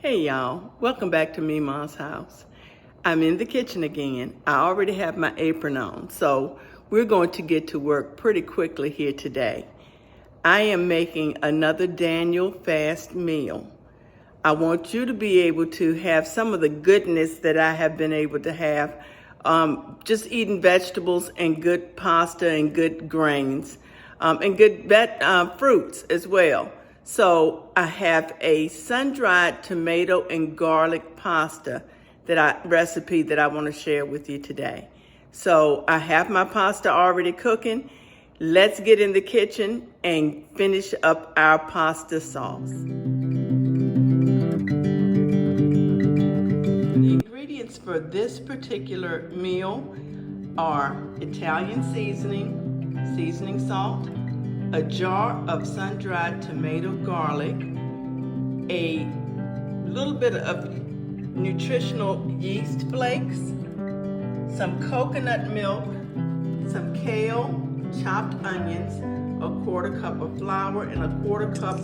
Hey y'all, welcome back to Memaw's house. I'm in the kitchen again. I already have my apron on, so we're going to get to work pretty quickly here today. I am making another Daniel fast meal. I want you to be able to have some of the goodness that I have been able to have, just eating vegetables and good pasta and good grains, and good fruits as well. So I have a sun-dried tomato and garlic pasta recipe that I want to share with you today. So I have my pasta already cooking. Let's get in the kitchen and finish up our pasta sauce. The ingredients for this particular meal are Italian seasoning salt, a jar of sun-dried tomato garlic, a little bit of nutritional yeast flakes, some coconut milk, some kale, chopped onions, a quarter cup of flour, and a quarter cup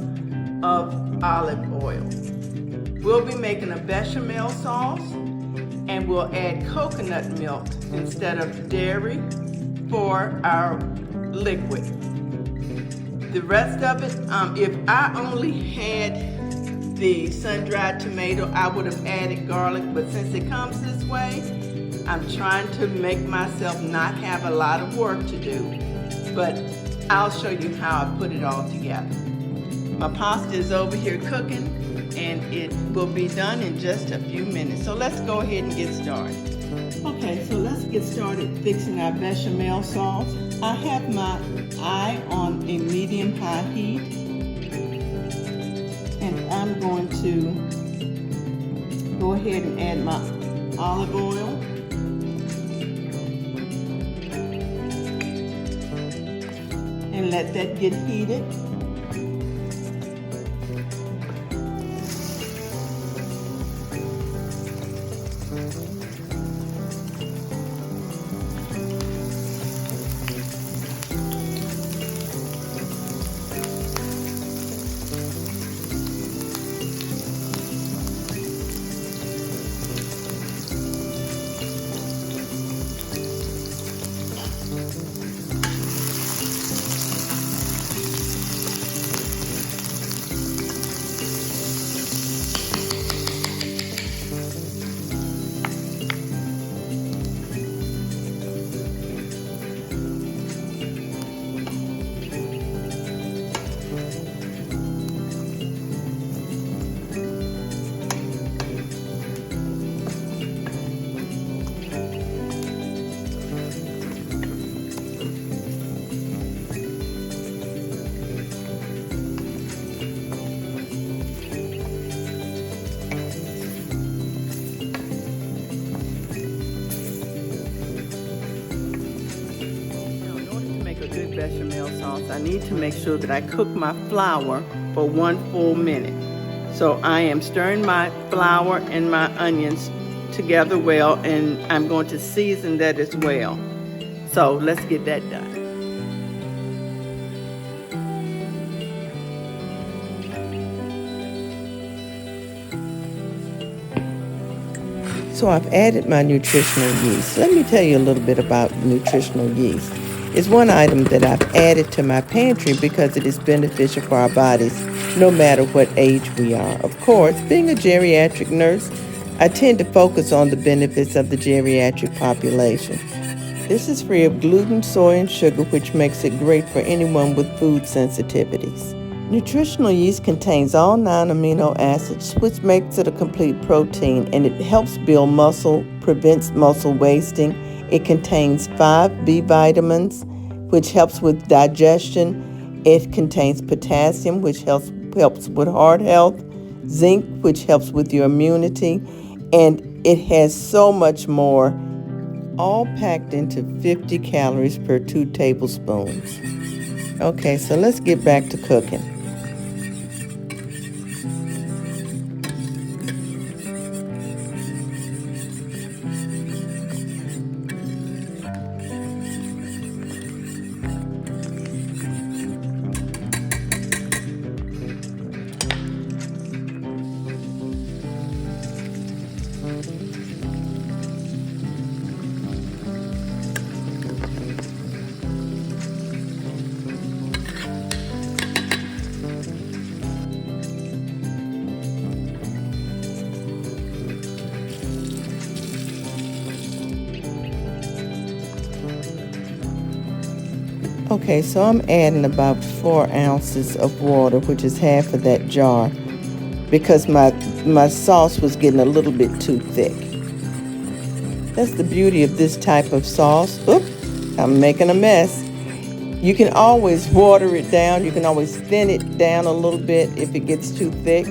of olive oil. We'll be making a bechamel sauce, and we'll add coconut milk instead of dairy for our liquid. The rest of it, if I only had the sun-dried tomato, I would have added garlic, but since it comes this way, I'm trying to make myself not have a lot of work to do, but I'll show you how I put it all together. My pasta is over here cooking, and it will be done in just a few minutes. So let's go ahead and get started. Okay, so let's get started fixing our bechamel sauce. I have my eye on a medium-high heat, and I'm going to go ahead and add my olive oil. And let that get heated. Good bechamel sauce, I need to make sure that I cook my flour for 1 full minute. So I am stirring my flour and my onions together well, and I'm going to season that as well. So let's get that done. So I've added my nutritional yeast. Let me tell you a little bit about nutritional yeast. It's one item that I've added to my pantry because it is beneficial for our bodies no matter what age we are. Of course, being a geriatric nurse, I tend to focus on the benefits of the geriatric population. This is free of gluten, soy, and sugar, which makes it great for anyone with food sensitivities. Nutritional yeast contains all 9 amino acids, which makes it a complete protein, and it helps build muscle, prevents muscle wasting. It contains 5 B vitamins, which helps with digestion. It contains potassium, which helps with heart health, zinc, which helps with your immunity, and it has so much more, all packed into 50 calories per 2 tablespoons. Okay, so let's get back to cooking. Okay, so I'm adding about 4 ounces of water, which is half of that jar, because my sauce was getting a little bit too thick. That's the beauty of this type of sauce. Oop, I'm making a mess. You can always water it down. You can always thin it down a little bit if it gets too thick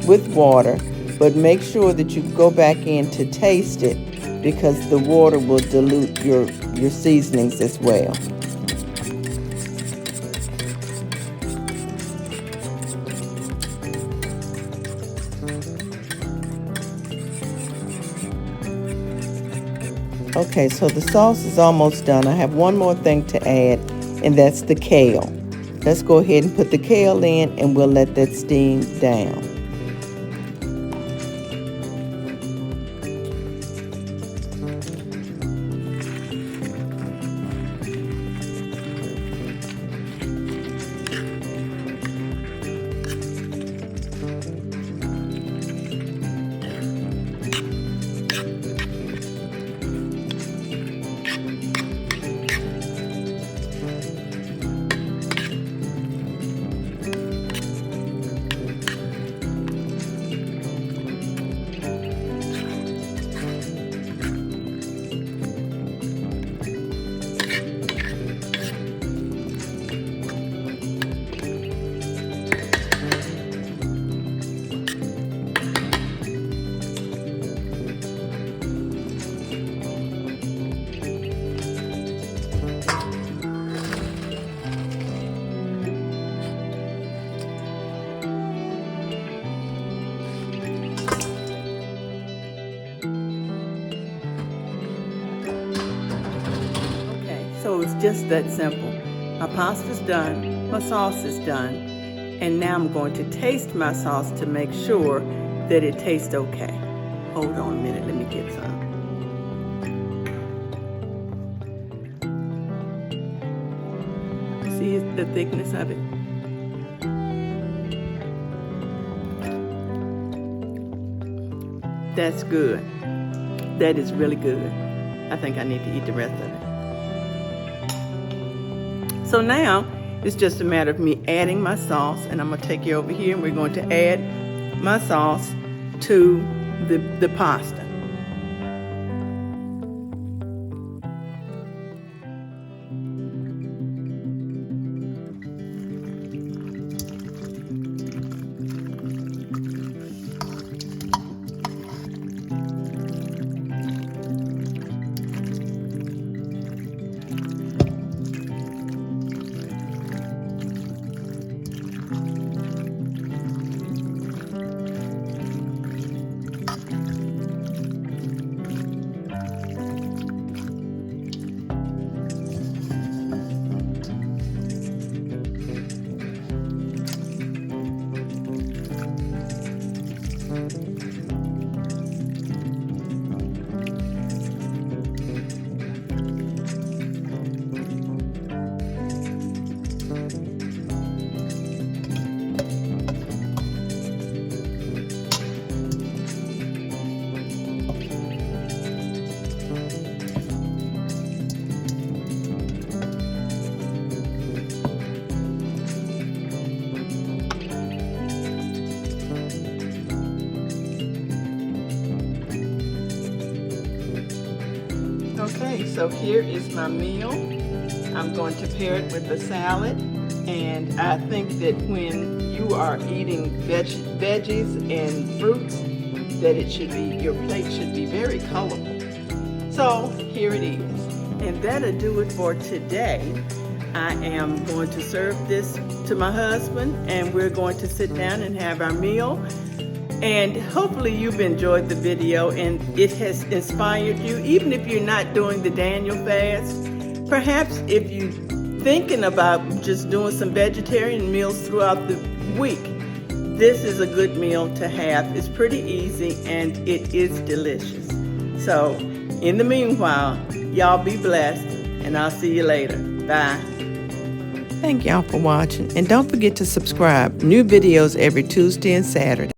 with water. But make sure that you go back in to taste it, because the water will dilute your seasonings as well. Okay, so the sauce is almost done. I have one more thing to add, and that's the kale. Let's go ahead and put the kale in, and we'll let that steam down. So it's just that simple. My pasta's done, my sauce is done, and now I'm going to taste my sauce to make sure that it tastes okay. Hold on a minute, let me get some. See the thickness of it? That's good. That is really good. I think I need to eat the rest of it. So now it's just a matter of me adding my sauce, and I'm going to take you over here, and we're going to add my sauce to the pasta. Okay, so here is my meal. I'm going to pair it with a salad, and I think that when you are eating veggies and fruits, that your plate should be very colorful. So here it is. And that'll do it for today. I am going to serve this to my husband, and we're going to sit down and have our meal. And hopefully you've enjoyed the video and it has inspired you, even if you're not doing the Daniel fast. Perhaps if you're thinking about just doing some vegetarian meals throughout the week, this is a good meal to have. It's pretty easy and it is delicious. So in the meanwhile, y'all be blessed, and I'll see you later. Bye. Thank y'all for watching, and don't forget to subscribe. New videos every Tuesday and Saturday.